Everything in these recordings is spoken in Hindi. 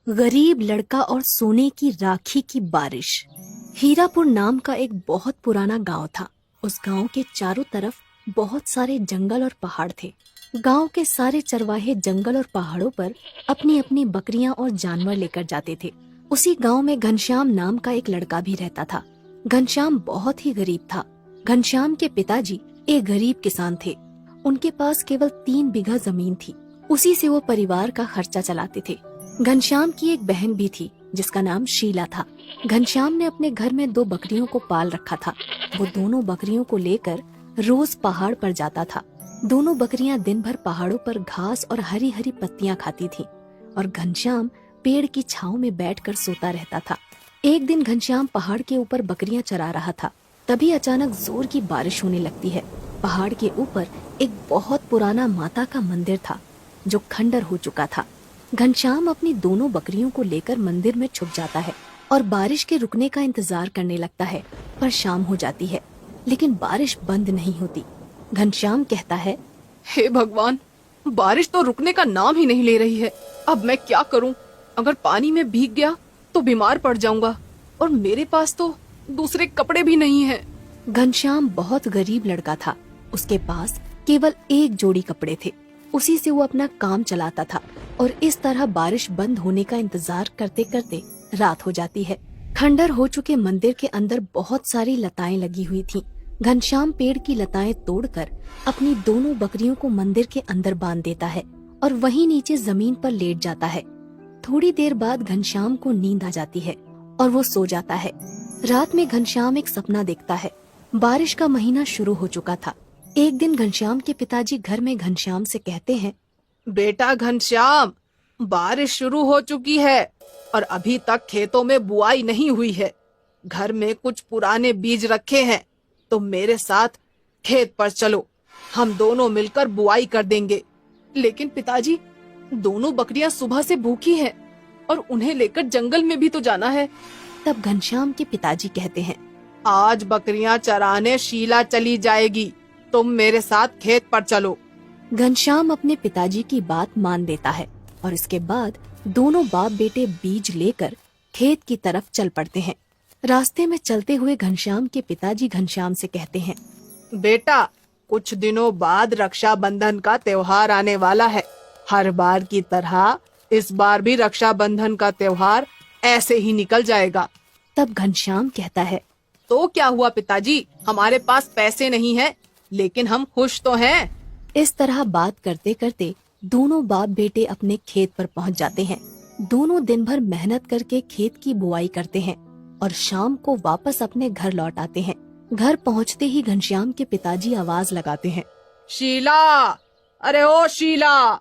गरीब लड़का और सोने की राखी की बारिश। हीरापुर नाम का एक बहुत पुराना गांव था। उस गांव के चारों तरफ बहुत सारे जंगल और पहाड़ थे। गांव के सारे चरवाहे जंगल और पहाड़ों पर अपनी अपनी बकरियां और जानवर लेकर जाते थे। उसी गांव में घनश्याम नाम का एक लड़का भी रहता था। घनश्याम बहुत ही गरीब था। घनश्याम के पिताजी एक गरीब किसान थे। उनके पास केवल 3 बीघा जमीन थी। उसी से वो परिवार का खर्चा चलाते थे। घनश्याम की एक बहन भी थी जिसका नाम शीला था। घनश्याम ने अपने घर में 2 बकरियों को पाल रखा था। वो दोनों बकरियों को लेकर रोज पहाड़ पर जाता था। दोनों बकरियां दिन भर पहाड़ों पर घास और हरी हरी पत्तियां खाती थीं और घनश्याम पेड़ की छांव में बैठकर सोता रहता था। एक दिन घनश्याम पहाड़ के ऊपर बकरियां चरा रहा था। तभी अचानक जोर की बारिश होने लगती है। पहाड़ के ऊपर एक बहुत पुराना माता का मंदिर था जो खंडर हो चुका था। घनश्याम अपनी दोनों बकरियों को लेकर मंदिर में छुप जाता है और बारिश के रुकने का इंतजार करने लगता है। पर शाम हो जाती है लेकिन बारिश बंद नहीं होती। घनश्याम कहता है, हे भगवान, बारिश तो रुकने का नाम ही नहीं ले रही है। अब मैं क्या करूं? अगर पानी में भीग गया तो बीमार पड़ जाऊंगा और मेरे पास तो दूसरे कपड़े भी नहीं हैं। घनश्याम बहुत गरीब लड़का था। उसके पास केवल एक जोड़ी कपड़े थे। उसी से वो अपना काम चलाता था और इस तरह बारिश बंद होने का इंतजार करते करते रात हो जाती है। खंडर हो चुके मंदिर के अंदर बहुत सारी लताएं लगी हुई थीं। घनश्याम पेड़ की लताएं तोड़कर अपनी दोनों बकरियों को मंदिर के अंदर बांध देता है और वहीं नीचे जमीन पर लेट जाता है। थोड़ी देर बाद घनश्याम को नींद आ जाती है और वो सो जाता है। रात में घनश्याम एक सपना देखता है। बारिश का महीना शुरू हो चुका था। एक दिन घनश्याम के पिताजी घर में घनश्याम से कहते हैं, बेटा घनश्याम, बारिश शुरू हो चुकी है और अभी तक खेतों में बुआई नहीं हुई है। घर में कुछ पुराने बीज रखे हैं, तो मेरे साथ खेत पर चलो, हम दोनों मिलकर बुआई कर देंगे। लेकिन पिताजी, दोनों बकरियां सुबह से भूखी हैं और उन्हें लेकर जंगल में भी तो जाना है। तब घनश्याम के पिताजी कहते हैं, आज बकरियां चराने शीला चली जाएगी, तुम मेरे साथ खेत पर चलो। घनश्याम अपने पिताजी की बात मान लेता है और इसके बाद दोनों बाप बेटे बीज लेकर खेत की तरफ चल पड़ते हैं। रास्ते में चलते हुए घनश्याम के पिताजी घनश्याम से कहते हैं, बेटा, कुछ दिनों बाद रक्षाबंधन का त्योहार आने वाला है। हर बार की तरह इस बार भी रक्षाबंधन का त्योहार ऐसे ही निकल जाएगा। तब घनश्याम कहता है, तो क्या हुआ पिताजी, हमारे पास पैसे नहीं हैं, लेकिन हम खुश तो हैं। इस तरह बात करते करते दोनों बाप बेटे अपने खेत पर पहुंच जाते हैं। दोनों दिन भर मेहनत करके खेत की बुआई करते हैं और शाम को वापस अपने घर लौट आते हैं। घर पहुंचते ही घनश्याम के पिताजी आवाज लगाते हैं, शीला, अरे ओ शीला,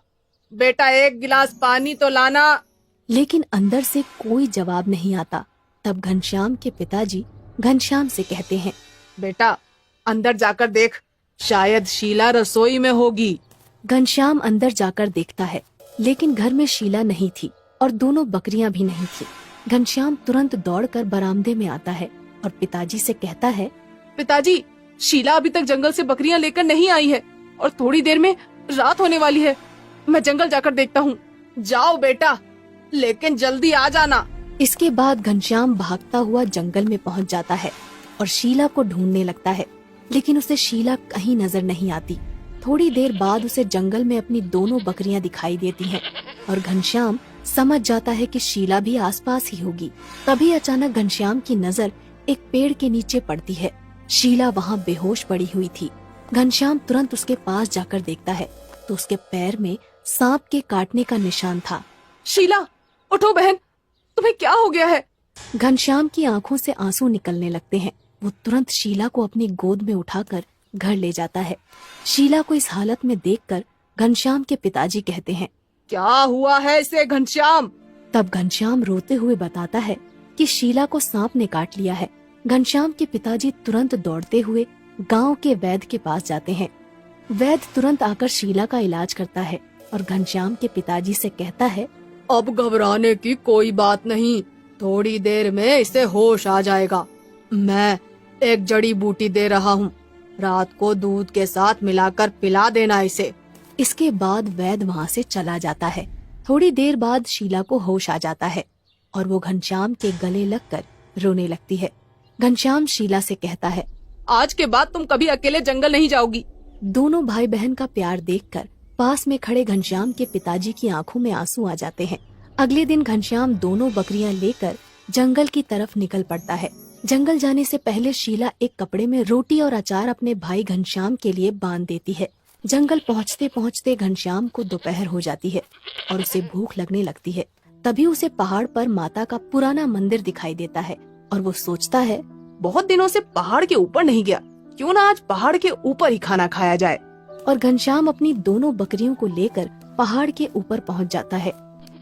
बेटा एक गिलास पानी तो लाना। लेकिन अंदर से कोई जवाब नहीं आता। तब घनश्याम के पिताजी घनश्याम से कहते हैं, बेटा अंदर जाकर देख, शायद शीला रसोई में होगी। घनश्याम अंदर जाकर देखता है लेकिन घर में शीला नहीं थी और दोनों बकरियां भी नहीं थी। घनश्याम तुरंत दौड़कर बरामदे में आता है और पिताजी से कहता है, पिताजी, शीला अभी तक जंगल से बकरियां लेकर नहीं आई है और थोड़ी देर में रात होने वाली है। मैं जंगल जाकर देखता हूँ। जाओ बेटा, लेकिन जल्दी आ जाना। इसके बाद घनश्याम भागता हुआ जंगल में पहुँच जाता है और शीला को ढूंढने लगता है, लेकिन उसे शीला कहीं नजर नहीं आती। थोड़ी देर बाद उसे जंगल में अपनी दोनों बकरियां दिखाई देती हैं और घनश्याम समझ जाता है कि शीला भी आसपास ही होगी। तभी अचानक घनश्याम की नजर एक पेड़ के नीचे पड़ती है। शीला वहाँ बेहोश पड़ी हुई थी। घनश्याम तुरंत उसके पास जाकर देखता है तो उसके पैर में सांप के काटने का निशान था। शीला, उठो बहन, तुम्हें क्या हो गया है? घनश्याम की आंखों से आंसू निकलने लगते हैं। वो तुरंत शीला को अपनी गोद में उठाकर घर ले जाता है। शीला को इस हालत में देखकर घनश्याम के पिताजी कहते हैं, क्या हुआ है इसे घनश्याम? तब घनश्याम रोते हुए बताता है कि शीला को सांप ने काट लिया है। घनश्याम के पिताजी तुरंत दौड़ते हुए गांव के वैद्य के पास जाते हैं। वैद्य तुरंत आकर शीला का इलाज करता है और घनश्याम के पिताजी से कहता है, अब घबराने की कोई बात नहीं, थोड़ी देर में इसे होश आ जाएगा। मैं एक जड़ी बूटी दे रहा हूँ, रात को दूध के साथ मिलाकर पिला देना इसे। इसके बाद वैद्य वहाँ से चला जाता है। थोड़ी देर बाद शीला को होश आ जाता है और वो घनश्याम के गले लगकर रोने लगती है। घनश्याम शीला से कहता है, आज के बाद तुम कभी अकेले जंगल नहीं जाओगी। दोनों भाई बहन का प्यार देखकर पास में खड़े घनश्याम के पिताजी की आंखों में आंसू आ जाते हैं। अगले दिन घनश्याम दोनों बकरियां लेकर जंगल की तरफ निकल पड़ता है। जंगल जाने से पहले शीला एक कपड़े में रोटी और अचार अपने भाई घनश्याम के लिए बांध देती है। जंगल पहुँचते पहुँचते घनश्याम को दोपहर हो जाती है और उसे भूख लगने लगती है। तभी उसे पहाड़ पर माता का पुराना मंदिर दिखाई देता है और वो सोचता है, बहुत दिनों से पहाड़ के ऊपर नहीं गया, क्यों ना आज पहाड़ के ऊपर ही खाना खाया जाए। और घनश्याम अपनी दोनों बकरियों को लेकर पहाड़ के ऊपर पहुंच जाता है।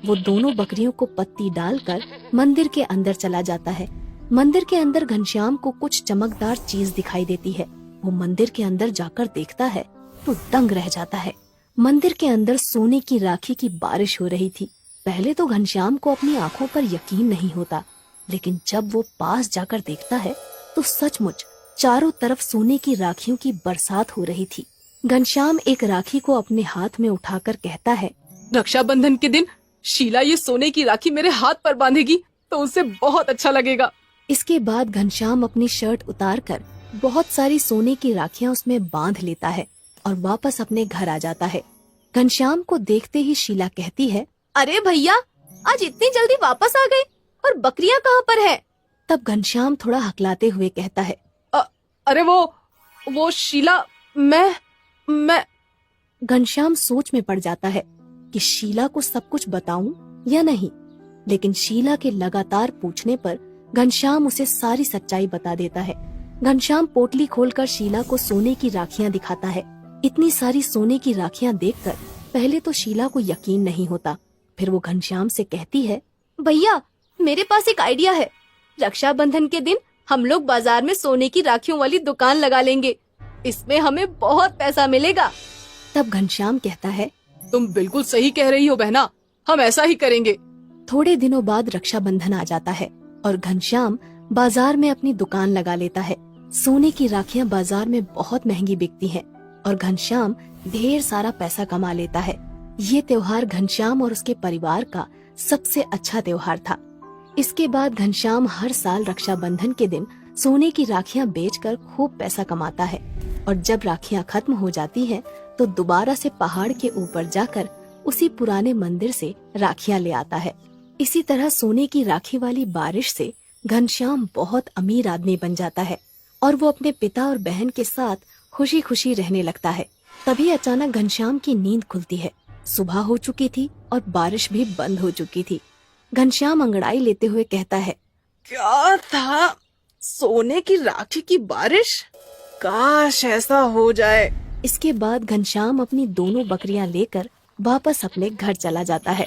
वो दोनों बकरियों को पत्ती डालकर मंदिर के अंदर चला जाता है। मंदिर के अंदर घनश्याम को कुछ चमकदार चीज दिखाई देती है। वो मंदिर के अंदर जाकर देखता है तो दंग रह जाता है। मंदिर के अंदर सोने की राखी की बारिश हो रही थी। पहले तो घनश्याम को अपनी आंखों पर यकीन नहीं होता, लेकिन जब वो पास जाकर देखता है तो सचमुच चारों तरफ सोने की राखियों की बरसात हो रही थी। घनश्याम एक राखी को अपने हाथ में उठाकर कहता है, रक्षाबंधन के दिन शीला ये सोने की राखी मेरे हाथ पर बांधेगी तो उसे बहुत अच्छा लगेगा। इसके बाद घनश्याम अपनी शर्ट उतारकर बहुत सारी सोने की राखियां उसमें बांध लेता है और वापस अपने घर आ जाता है। घनश्याम को देखते ही शीला कहती है, अरे भैया, आज इतनी जल्दी वापस आ गए और बकरियां कहाँ पर है? तब घनश्याम थोड़ा हकलाते हुए कहता है, अरे वो शीला, मैं घनश्याम सोच में पड़ जाता है कि शीला को सब कुछ बताऊं या नहीं, लेकिन शीला के लगातार पूछने पर घनश्याम उसे सारी सच्चाई बता देता है। घनश्याम पोटली खोलकर शीला को सोने की राखियां दिखाता है। इतनी सारी सोने की राखियां देखकर पहले तो शीला को यकीन नहीं होता। फिर वो घनश्याम से कहती है, भैया, मेरे पास एक आइडिया है। रक्षाबंधन के दिन हम लोग बाजार में सोने की राखियों वाली दुकान लगा लेंगे। इसमें हमें बहुत पैसा मिलेगा। तब घनश्याम कहता है, तुम बिल्कुल सही कह रही हो बहना, हम ऐसा ही करेंगे। थोड़े दिनों बाद रक्षाबंधन आ जाता है और घनश्याम बाजार में अपनी दुकान लगा लेता है। सोने की राखियां बाजार में बहुत महंगी बिकती हैं और घनश्याम ढेर सारा पैसा कमा लेता है। ये त्योहार घनश्याम और उसके परिवार का सबसे अच्छा त्योहार था। इसके बाद घनश्याम हर साल रक्षाबंधन के दिन सोने की राखियां बेचकर खूब पैसा कमाता है और जब राखियां खत्म हो जाती हैं तो दोबारा से पहाड़ के ऊपर जाकर उसी पुराने मंदिर से राखियां ले आता है। इसी तरह सोने की राखी वाली बारिश से घनश्याम बहुत अमीर आदमी बन जाता है और वो अपने पिता और बहन के साथ खुशी खुशी रहने लगता है। तभी अचानक घनश्याम की नींद खुलती है। सुबह हो चुकी थी और बारिश भी बंद हो चुकी थी। घनश्याम अंगड़ाई लेते हुए कहता है, क्या था? सोने की राखी की बारिश? काश ऐसा हो जाए। इसके बाद घनश्याम अपनी दोनों बकरियां लेकर वापस अपने घर चला जाता है।